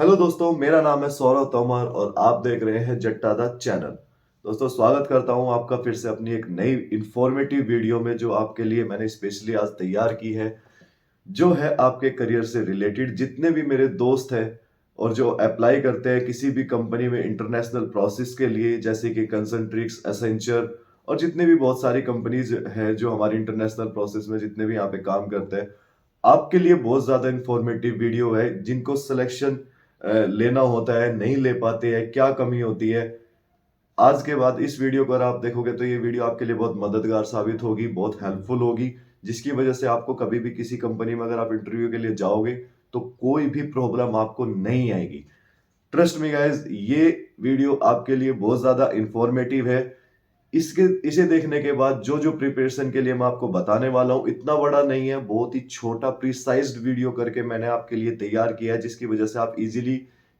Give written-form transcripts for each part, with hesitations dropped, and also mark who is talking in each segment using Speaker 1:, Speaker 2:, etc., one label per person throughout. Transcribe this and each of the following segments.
Speaker 1: Hello दोस्तों, मेरा नाम है सौरव तोमर और आप देख रहे हैं जट्टा दा चैनल। दोस्तों, स्वागत करता हूं आपका फिर से अपनी एक नई इंफॉर्मेटिव वीडियो में जो आपके लिए मैंने स्पेशली आज तैयार की है, जो है आपके करियर से रिलेटेड। जितने भी मेरे दोस्त हैं और जो अप्लाई करते हैं किसी भी कंपनी में इंटरनेशनल प्रोसेस के लिए, जैसे कि कंसंट्रिक्स, एसेंचर और जितने भी बहुत सारी कंपनीज हैं जो हमारी इंटरनेशनल प्रोसेस में जितने भी यहाँ पे काम करते हैं, आपके लिए बहुत ज्यादा इंफॉर्मेटिव वीडियो है। जिनको सिलेक्शन लेना होता है नहीं ले पाते हैं, क्या कमी होती है, आज के बाद इस वीडियो को अगर आप देखोगे तो ये वीडियो आपके लिए बहुत मददगार साबित होगी, बहुत हेल्पफुल होगी, जिसकी वजह से आपको कभी भी किसी कंपनी में अगर आप इंटरव्यू के लिए जाओगे तो कोई भी प्रॉब्लम आपको नहीं आएगी। ट्रस्ट मी गाइस, ये वीडियो आपके लिए बहुत ज्यादा इंफॉर्मेटिव है। इसके इसे देखने के बाद जो जो प्रिपरेशन के लिए मैं आपको बताने वाला हूं, इतना बड़ा नहीं है, बहुत ही छोटा प्रिसाइज्ड वीडियो करके मैंने आपके लिए तैयार किया है, जिसकी वजह से आप इजीली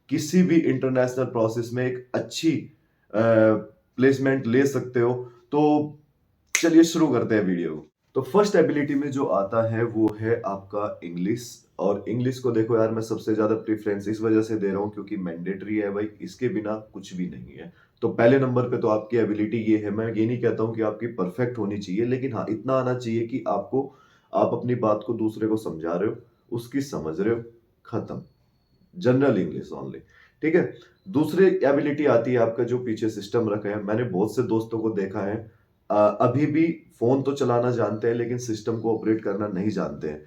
Speaker 1: किसी भी इंटरनेशनल प्रोसेस में एक अच्छी प्लेसमेंट ले सकते हो। तो चलिए शुरू करते हैं वीडियो को। तो फर्स्ट एबिलिटी में जो आता है वो है आपका इंग्लिश। और इंग्लिश को देखो यार, मैं सबसे ज्यादा प्रेफरेंस इस वजह से दे रहा हूं क्योंकि मैंडेटरी है भाई, इसके बिना कुछ भी नहीं है। तो पहले नंबर पे तो आपकी एबिलिटी ये है। मैं ये नहीं कहता हूं कि आपकी परफेक्ट होनी चाहिए, लेकिन हाँ, इतना आना चाहिए कि आप अपनी बात को दूसरे को समझा रहे हो, उसकी समझ रहे हो, खत्म। जनरल इंग्लिश ओनली, ठीक है। दूसरी एबिलिटी आती है आपका जो पीछे सिस्टम रखा है। मैंने बहुत से दोस्तों को देखा है, अभी भी फोन तो चलाना जानते हैं लेकिन सिस्टम को ऑपरेट करना नहीं जानते हैं।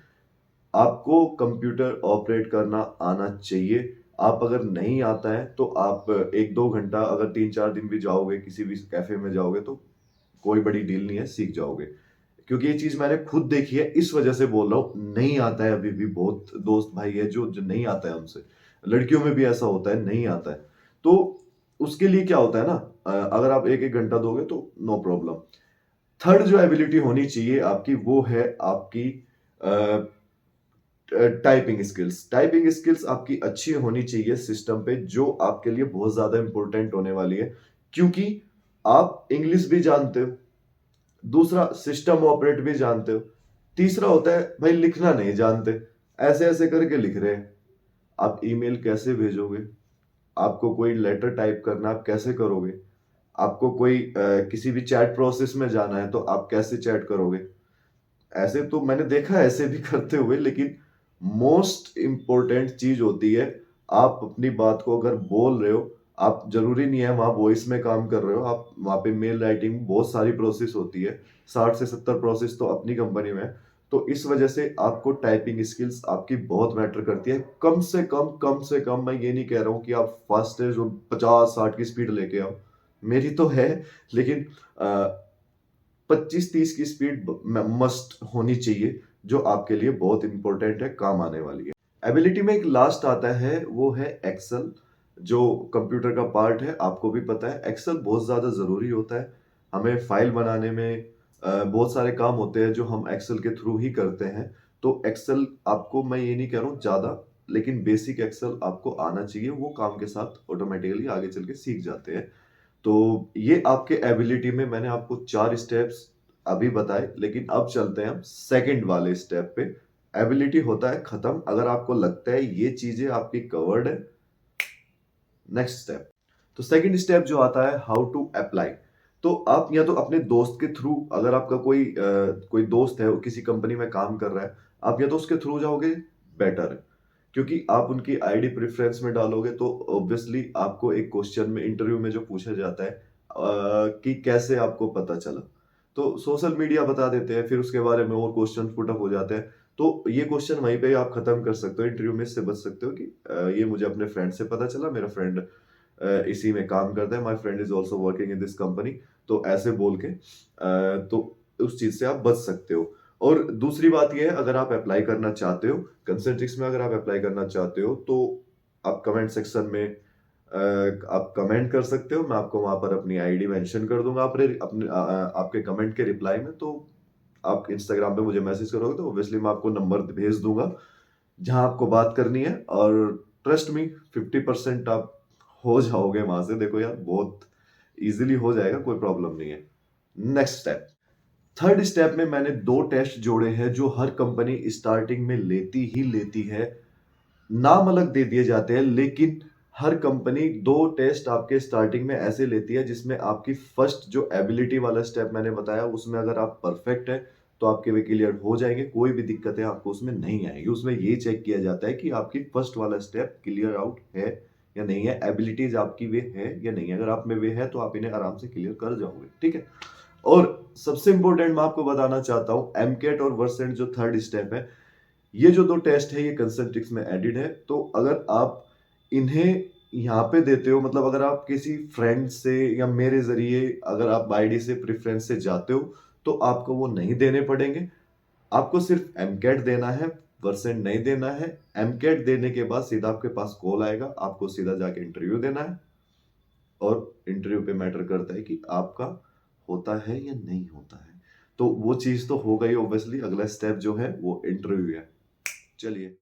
Speaker 1: आपको कंप्यूटर ऑपरेट करना आना चाहिए। आप अगर नहीं आता है तो आप 1-2 घंटा, अगर 3-4 दिन भी जाओगे, किसी भी कैफे में जाओगे तो कोई बड़ी डील नहीं है, सीख जाओगे। क्योंकि ये चीज मैंने खुद देखी है, इस वजह से बोल रहा हूं। नहीं आता है, अभी भी बहुत दोस्त भाई है जो नहीं आता है उनसे। लड़कियों में भी ऐसा होता है, नहीं आता है। तो उसके लिए क्या होता है ना, अगर आप 1-1 घंटा दोगे तो नो प्रॉब्लम। थर्ड जो एबिलिटी होनी चाहिए आपकी वो है आपकी टाइपिंग स्किल्स। टाइपिंग स्किल्स आपकी अच्छी होनी चाहिए सिस्टम पे, जो आपके लिए बहुत ज्यादा इंपॉर्टेंट होने वाली है, क्योंकि आप इंग्लिश भी जानते हो, दूसरा सिस्टम ऑपरेट भी जानते हो, तीसरा होता है भाई लिखना नहीं जानते, ऐसे ऐसे करके लिख रहे हैं। आप ईमेल कैसे भेजोगे? आपको कोई लेटर टाइप करना, आप कैसे करोगे? आपको कोई किसी भी चैट प्रोसेस में जाना है तो आप कैसे चैट करोगे? ऐसे तो मैंने देखा है ऐसे भी करते हुए, लेकिन मोस्ट इंपॉर्टेंट चीज होती है, आप अपनी बात को अगर बोल रहे हो, आप जरूरी नहीं है वहां वॉइस में काम कर रहे हो, आप वहां पे मेल राइटिंग बहुत सारी प्रोसेस होती है, 60 से 70 प्रोसेस तो अपनी कंपनी में है। तो इस वजह से आपको टाइपिंग स्किल्स आपकी बहुत मैटर करती है। कम से कम मैं ये नहीं कह रहा हूँ कि आप फास्ट है जो 50-60 की स्पीड लेके आओ, मेरी तो है, लेकिन 25-30 की स्पीड मस्ट होनी चाहिए, जो आपके लिए बहुत इंपॉर्टेंट है, काम आने वाली है। एबिलिटी में एक लास्ट आता है वो है एक्सेल, जो कंप्यूटर का पार्ट है। आपको भी पता है एक्सेल बहुत ज्यादा जरूरी होता है। हमें फाइल बनाने में बहुत सारे काम होते हैं जो हम एक्सेल के थ्रू ही करते हैं। तो एक्सेल आपको, मैं ये नहीं कह रहा हूँ ज्यादा, लेकिन बेसिक एक्सेल आपको आना चाहिए, वो काम के साथ ऑटोमेटिकली आगे चल के सीख जाते हैं। तो ये आपके एबिलिटी में मैंने आपको 4 स्टेप्स अभी बताए, लेकिन अब चलते हैं हम सेकंड वाले स्टेप पे। एबिलिटी होता है खत्म, अगर आपको लगता है ये चीजें आपकी कवर्ड है, नेक्स्ट स्टेप। तो सेकंड स्टेप जो आता है, हाउ टू अप्लाई। तो आप या तो अपने दोस्त के थ्रू, अगर आपका कोई दोस्त है वो किसी कंपनी में काम कर रहा है, आप या तो उसके थ्रू जाओगे, बेटर है। क्योंकि आप उनकी आईडी प्रेफरेंस में डालोगे तो ऑब्वियसली आपको एक क्वेश्चन में, इंटरव्यू में जो पूछा जाता है कि कैसे आपको पता चला, तो सोशल मीडिया बता देते हैं, फिर उसके बारे में और क्वेश्चन पुट अप हो जाते हैं। तो ये क्वेश्चन वहीं पे आप खत्म कर सकते हो, इंटरव्यू में इससे बच सकते हो कि ये मुझे अपने फ्रेंड से पता चला, मेरा फ्रेंड इसी में काम करता है, my friend is also working in this company. तो ऐसे बोल के तो उस चीज से आप बच सकते हो। और दूसरी बात यह है, अगर आप अप्लाई करना चाहते हो कंसल्टिक्स में, अगर आप अप्लाई करना चाहते हो तो आप कमेंट सेक्शन में आप कमेंट कर सकते हो। मैं आपको वहां पर अपनी आईडी मेंशन कर दूंगा आपके कमेंट के रिप्लाई में। तो आप इंस्टाग्राम पे मुझे मैसेज करोगे तो ऑब्वियसली मैं आपको नंबर भेज दूंगा जहां आपको बात करनी है। और ट्रस्ट मी, 50% आप हो जाओगे वहां से। देखो यार, बहुत इजीली हो जाएगा, कोई प्रॉब्लम नहीं है। नेक्स्ट स्टेप, थर्ड स्टेप में मैंने 2 टेस्ट जोड़े हैं जो हर कंपनी स्टार्टिंग में लेती ही लेती है। नाम अलग दे दिए जाते हैं, लेकिन हर कंपनी 2 टेस्ट आपके स्टार्टिंग में ऐसे लेती है जिसमें आपकी फर्स्ट जो एबिलिटी वाला स्टेप मैंने बताया उसमें अगर आप परफेक्ट है तो आपके वे क्लियर हो जाएंगे, कोई भी दिक्कतें आपको उसमें नहीं आएगी। उसमें ये चेक किया जाता है कि आपकी फर्स्ट वाला स्टेप क्लियर आउट है या नहीं है, एबिलिटीज आपकी वे है या नहीं है। अगर आप में वे है तो आप इन्हें आराम से क्लियर कर जाओगे, ठीक है। और सबसे इंपॉर्टेंट मैं आपको बताना चाहता हूं, एमकेट और वर्सेंट जो थर्ड स्टेप है, ये जो 2 टेस्ट है ये कंसेंट्रिक्स में एडिड है। तो अगर आप इन्हें यहाँ पे देते हो, मतलब अगर आप किसी फ्रेंड से या मेरे ज़रिए अगर आप आईडी से प्रेफ़रेंस से जाते हो, तो आपको वो नहीं देने पड़ेंगे। आपको सिर्फ़ एमकेट देना है, वर्सेंट नहीं देना है। एमकेट देने के बाद सीधा आपके पास कॉल आएगा, आपको सीधा जाके इंटरव्यू देना है और इंटरव्यू पे मैटर करता है कि आपका होता है या नहीं होता है। तो वो चीज़ तो हो गई ऑब्वियसली, अगला स्टेप जो है वो इंटरव्यू है। चलिए,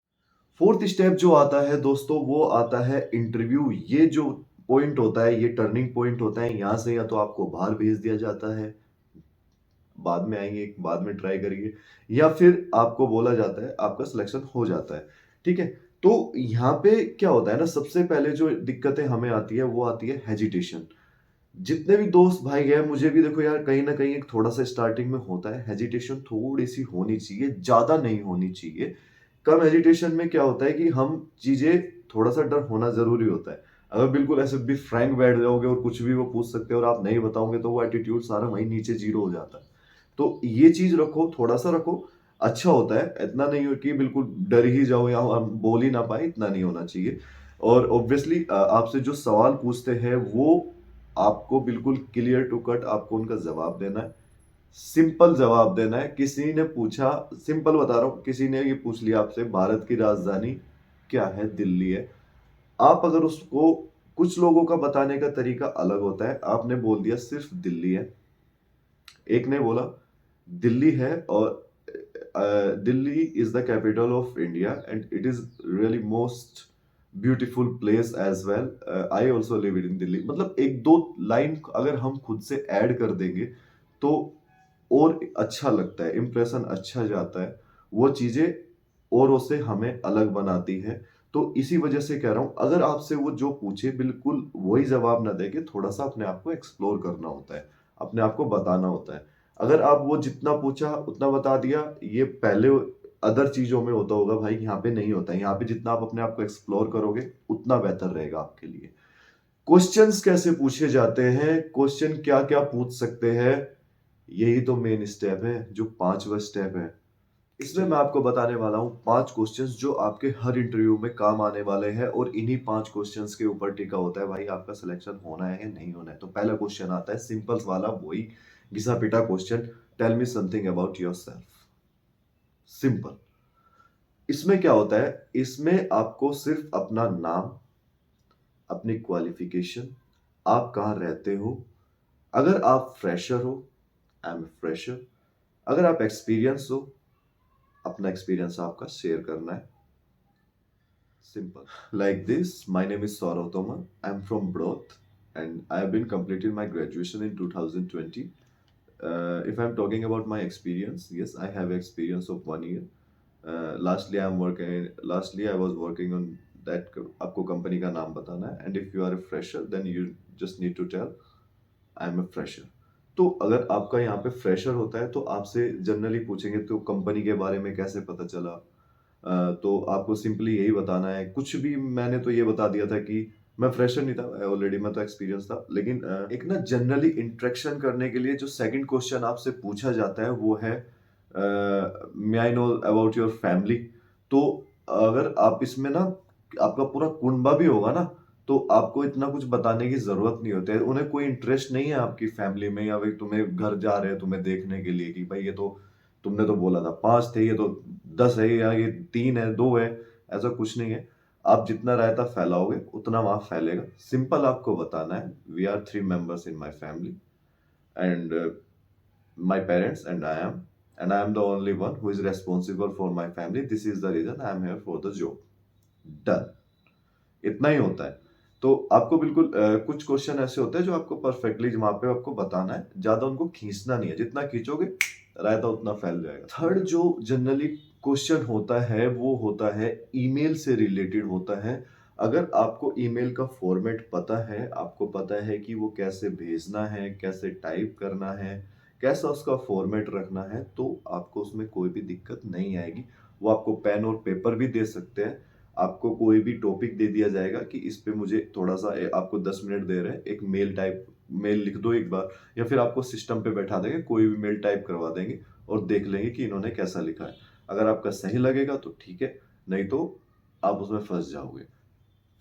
Speaker 1: फोर्थ स्टेप जो आता है दोस्तों वो आता है इंटरव्यू। ये जो पॉइंट होता है ये टर्निंग पॉइंट होता है। यहाँ से या तो आपको बाहर भेज दिया जाता है, बाद में आएंगे, बाद में ट्राई करिए, या फिर आपको बोला जाता है आपका सिलेक्शन हो जाता है, ठीक है। तो यहाँ पे क्या होता है ना, सबसे पहले जो दिक्कतें हमें आती है वो आती है हेजिटेशन। जितने भी दोस्त भाई गए, मुझे भी देखो यार कहीं ना कहीं एक थोड़ा सा स्टार्टिंग में होता है, हेजिटेशन थोड़ी सी होनी चाहिए, ज्यादा नहीं होनी चाहिए। कम एजिटेशन में क्या होता है कि हम चीजें, थोड़ा सा डर होना जरूरी होता है। अगर बिल्कुल ऐसे भी फ्रैंक बैठ जाओगे और कुछ भी वो पूछ सकते हैं और आप नहीं बताओगे तो वो एटीट्यूड सारा वहीं नीचे जीरो हो जाता है। तो ये चीज रखो, थोड़ा सा रखो, अच्छा होता है। इतना नहीं हो कि बिल्कुल डर ही जाओ या हम बोल ही ना पाए, इतना नहीं होना चाहिए। और ऑब्वियसली आपसे जो सवाल पूछते हैं वो आपको बिल्कुल क्लियर टू कट आपको उनका जवाब देना है, सिंपल जवाब देना है। किसी ने पूछा, सिंपल बता रहा हूं, किसी ने ये पूछ लिया आपसे भारत की राजधानी क्या है, दिल्ली है। आप अगर उसको, कुछ लोगों का बताने का तरीका अलग होता है, आपने बोल दिया सिर्फ दिल्ली है। एक ने बोला दिल्ली है और Delhi is the capital of India and it is really most beautiful place as well, I also live in Delhi. मतलब एक दो लाइन अगर हम खुद से ऐड कर देंगे तो और अच्छा लगता है, इंप्रेशन अच्छा जाता है, वो चीजें औरों से हमें अलग बनाती है। तो इसी वजह से कह रहा हूं, अगर आपसे वो जो पूछे बिल्कुल वही जवाब ना देके थोड़ा सा अपने आप को एक्सप्लोर करना होता है, अपने आप को बताना होता है। अगर आप वो जितना पूछा उतना बता दिया, ये पहले अदर चीजों में होता होगा भाई, यहाँ पे नहीं होता है। यहाँ पे जितना आप अपने आप को एक्सप्लोर करोगे उतना बेहतर रहेगा आपके लिए। क्वेश्चंस कैसे पूछे जाते हैं, क्वेश्चन क्या क्या पूछ सकते हैं, यही तो मेन स्टेप है, जो पांचवा स्टेप है। इसमें मैं आपको बताने वाला हूँ 5 क्वेश्चंस जो आपके हर इंटरव्यू में काम आने वाले हैं, और इन्हीं 5 क्वेश्चंस के ऊपर टिका होता है भाई आपका सिलेक्शन होना है या नहीं होना है। तो पहला क्वेश्चन आता है सिंपल वाला, वही घिसा पिटा question, tell me something about yourself. Simple. इसमें क्या होता है, इसमें आपको सिर्फ अपना नाम, अपनी क्वालिफिकेशन, आप कहाँ रहते हो, अगर आप फ्रेशर हो, आई एम फ्रेशर, अगर आप एक्सपीरियंस हो, अपना एक्सपीरियंस आपका शेयर करना है। Simple. Like this, my name is Saurav Tomar. I'm from Broth and I have been completed my graduation in 2020. If I'm talking about my experience, yes, I have experience of 1 year. Lastly, I was working on that. आपको company का नाम बताना है, and if you are a fresher, then you just need to tell I am a fresher. तो अगर आपका यहाँ पे फ्रेशर होता है तो आपसे जनरली पूछेंगे तो कंपनी के बारे में कैसे पता चला, तो आपको सिंपली यही बताना है। कुछ भी मैंने तो ये बता दिया था कि मैं फ्रेशर नहीं था ऑलरेडी, मैं तो एक्सपीरियंस था। लेकिन एक ना जनरली इंटरेक्शन करने के लिए जो सेकंड क्वेश्चन आपसे पूछा जाता है वो है may I know about your family. तो अगर आप इसमें ना आपका पूरा कुनबा भी होगा ना तो आपको इतना कुछ बताने की जरूरत नहीं होती है। उन्हें कोई इंटरेस्ट नहीं है आपकी फैमिली में, या भाई तुम्हें घर जा रहे हैं तुम्हें देखने के लिए कि भाई ये तो तुमने तो बोला था 5 थे, ये तो 10 है, या ये 3 है 2 है। ऐसा कुछ नहीं है। आप जितना रायता फैलाओगे उतना वहां फैलेगा। सिंपल आपको बताना है we are 3 members in my family and my parents and I am the only one who is responsible for my family. This is the reason I am here for the job. Done. इतना ही होता है। तो आपको बिल्कुल कुछ question ऐसे होते हैं जो आपको परफेक्टली वहां पे आपको बताना है, ज्यादा उनको खींचना नहीं है, जितना खींचोगे रायता उतना फैल जाएगा। थर्ड जो जनरली क्वेश्चन होता है वो होता है ईमेल से रिलेटेड होता है। अगर आपको ईमेल का फॉर्मेट पता है, आपको पता है कि वो कैसे भेजना है, कैसे टाइप करना है, कैसा उसका फॉर्मेट रखना है, तो आपको उसमें कोई भी दिक्कत नहीं आएगी। वो आपको पेन और पेपर भी दे सकते हैं। आपको कोई भी टॉपिक दे दिया जाएगा कि इस पे मुझे थोड़ा-सा आपको 10 मिनट दे रहे हैं, एक मेल लिख दो एक बार, या फिर आपको सिस्टम पे बैठा देंगे, कोई भी मेल टाइप करवा देंगे और देख लेंगे कि इन्होंने कैसा लिखा है। अगर आपका सही लगेगा तो ठीक है, नहीं तो आप उसमें फँस जाओगे।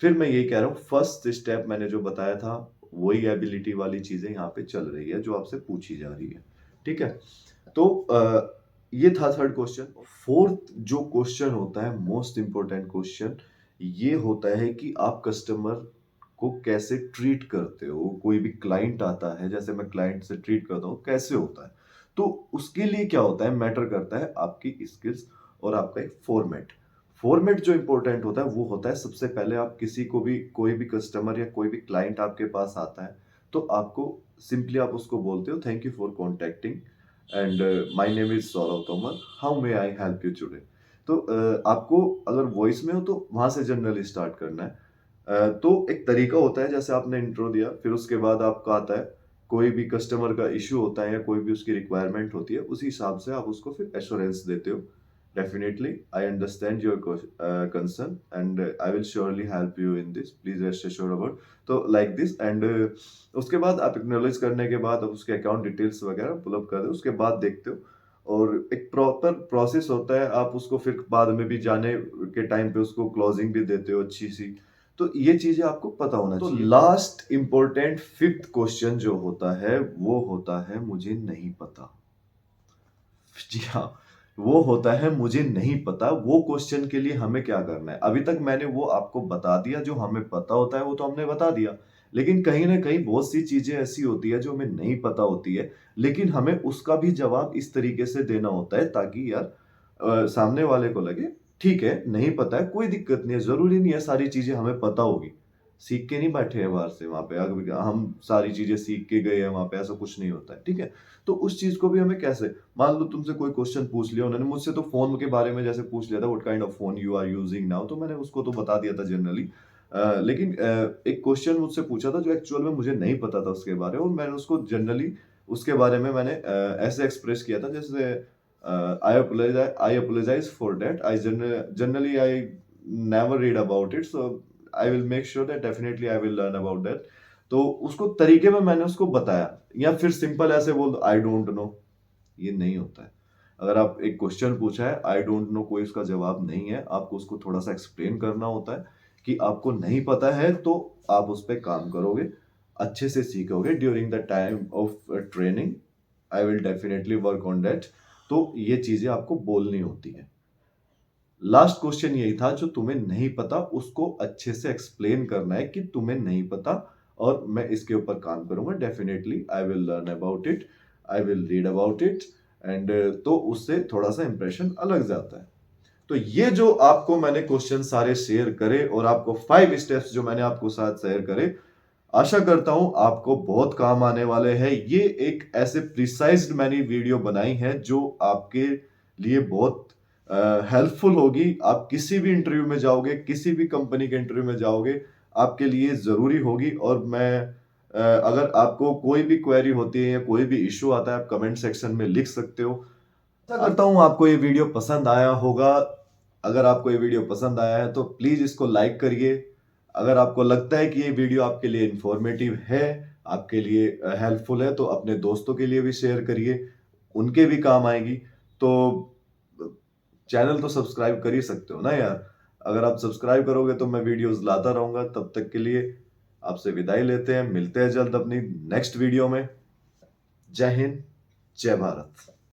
Speaker 1: फिर मैं यही कह रहा हूँ, फर्स्ट स्टेप मैंने जो बताया था, वही एबिलिटी वाली चीज़ें यहाँ पे चल रही है, जो आपसे पूछी जा रही है। ठीक है? तो ये था थर्ड क्वेश्चन। फोर्थ जो क्वेश्चन होता है, मोस्ट इम्पोर्टेंट क्वेश्चन, ये होता है कि आप कस्टमर को कैसे ट्रीट करते हो। कोई भी क्लाइंट आता है, जैसे मैं क्लाइंट से ट्रीट करता हूँ, कैसे होता है। तो उसके लिए क्या होता है, मैटर करता है आपकी स्किल्स और आपका एक फॉर्मेट। फॉर्मेट जो इंपॉर्टेंट होता है वो होता है, सबसे पहले आप किसी को भी, कोई भी कस्टमर या कोई भी क्लाइंट आपके पास आता है, तो आपको सिंपली आप उसको बोलते हो, thank you for contacting and my name is Saurabh Tomar, how may I help you today. तो आपको अगर वॉइस में हो तो वहां से जनरली स्टार्ट करना है। तो एक तरीका होता है, जैसे आपने इंट्रो दिया, फिर उसके बाद आपका आता है कोई भी कस्टमर का इश्यू होता है या कोई भी उसकी रिक्वायरमेंट होती है, उसी हिसाब से आप उसको फिर एश्योरेंस देते हो। Definitely I understand your concern and I will surely help you in this, please rest assured about. तो लाइक दिस एंड उसके बाद आप एक्नॉलेज करने के बाद आप उसके अकाउंट डिटेल्स वगैरह पुल अप कर दो, उसके बाद देखते हो। और एक प्रॉपर प्रोसेस होता है, आप उसको फिर बाद में भी जाने के टाइम पे उसको क्लोजिंग भी देते हो अच्छी सी। तो ये चीजें आपको पता होना चाहिए। तो लास्ट इंपॉर्टेंट फिफ्थ क्वेश्चन जो होता है वो होता है मुझे नहीं पता। जी हाँ, वो होता है मुझे नहीं पता। वो क्वेश्चन के लिए हमें क्या करना है? अभी तक मैंने वो आपको बता दिया, जो हमें पता होता है वो तो हमने बता दिया। लेकिन कहीं न कहीं बहुत सी चीज़ें ऐसी होती है जो हमें नहीं पता होती है, लेकिन हमें उसका भी जवाब इस तरीके से देना होता है ताकि यार सामने वाले को लगे ठीक है, नहीं पता है, कोई दिक्कत नहीं है, ज़रूरी नहीं है सारी चीज़ें हमें पता होगी। सीख के नहीं बैठे हैं बाहर से वहाँ पे, अग हम सारी चीज़ें सीख के गए हैं वहाँ पे, ऐसा कुछ नहीं होता है, ठीक है? तो उस चीज़ को भी हमें कैसे, मान लो तुमसे कोई क्वेश्चन पूछ लिया उन्होंने, मुझसे तो फ़ोन के बारे में जैसे पूछ लिया था, what kind of phone you are using now, तो मैंने उसको तो बता दिया था जनरली। लेकिन एक क्वेश्चन मुझसे पूछा था जो एक्चुअल में मुझे नहीं पता था उसके बारे में, और मैंने उसको जनरली उसके बारे में मैंने ऐसे एक्सप्रेस किया था जैसे I apologise for that, I generally I never read about it, so I will make sure that definitely I will learn about that. तो उसको तरीके में मैंने उसको बताया, या फिर सिंपल ऐसे बोल दो आई डोंट नो, ये नहीं होता है। अगर आप एक क्वेश्चन पूछा है, आई डोंट नो कोई उसका जवाब नहीं है, आपको उसको थोड़ा-सा एक्सप्लेन करना होता है कि आपको नहीं पता है, तो आप उस पे काम करोगे, अच्छे से सीखोगे during the time of training, I will definitely work on that. तो ये चीज़ें आपको बोलनी होती हैं। लास्ट क्वेश्चन यही था, जो तुम्हें नहीं पता उसको अच्छे से एक्सप्लेन करना है कि तुम्हें नहीं पता और मैं इसके ऊपर काम करूंगा, definitely I will learn about it, I will read about it and, तो उससे थोड़ा सा इंप्रेशन अलग जाता है। तो ये जो आपको मैंने क्वेश्चन सारे शेयर करे और आपको 5 स्टेप्स जो मैंने आपको साथ शेयर करे, आशा करता हूं आपको बहुत काम आने वाले हैं। ये एक ऐसे प्रिसाइज्ड मैंने वीडियो बनाई है जो आपके लिए बहुत हेल्पफुल होगी। आप किसी भी इंटरव्यू में जाओगे, किसी भी कंपनी के इंटरव्यू में जाओगे, आपके लिए ज़रूरी होगी। और मैं अगर आपको कोई भी क्वेरी होती है या कोई भी इश्यू आता है, आप कमेंट सेक्शन में लिख सकते हो। आशा करता हूँ आपको ये वीडियो पसंद आया होगा। अगर आपको ये वीडियो पसंद आया है तो प्लीज़ इसको लाइक करिए। अगर आपको लगता है कि ये वीडियो आपके लिए इन्फॉर्मेटिव है, आपके लिए हेल्पफुल है, तो अपने दोस्तों के लिए भी शेयर करिए, उनके भी काम आएगी। तो चैनल तो सब्सक्राइब कर ही सकते हो ना यार। अगर आप सब्सक्राइब करोगे तो मैं वीडियोस लाता रहूंगा। तब तक के लिए आपसे विदाई लेते हैं, मिलते हैं जल्द अपनी नेक्स्ट वीडियो में। जय हिंद, जय भारत।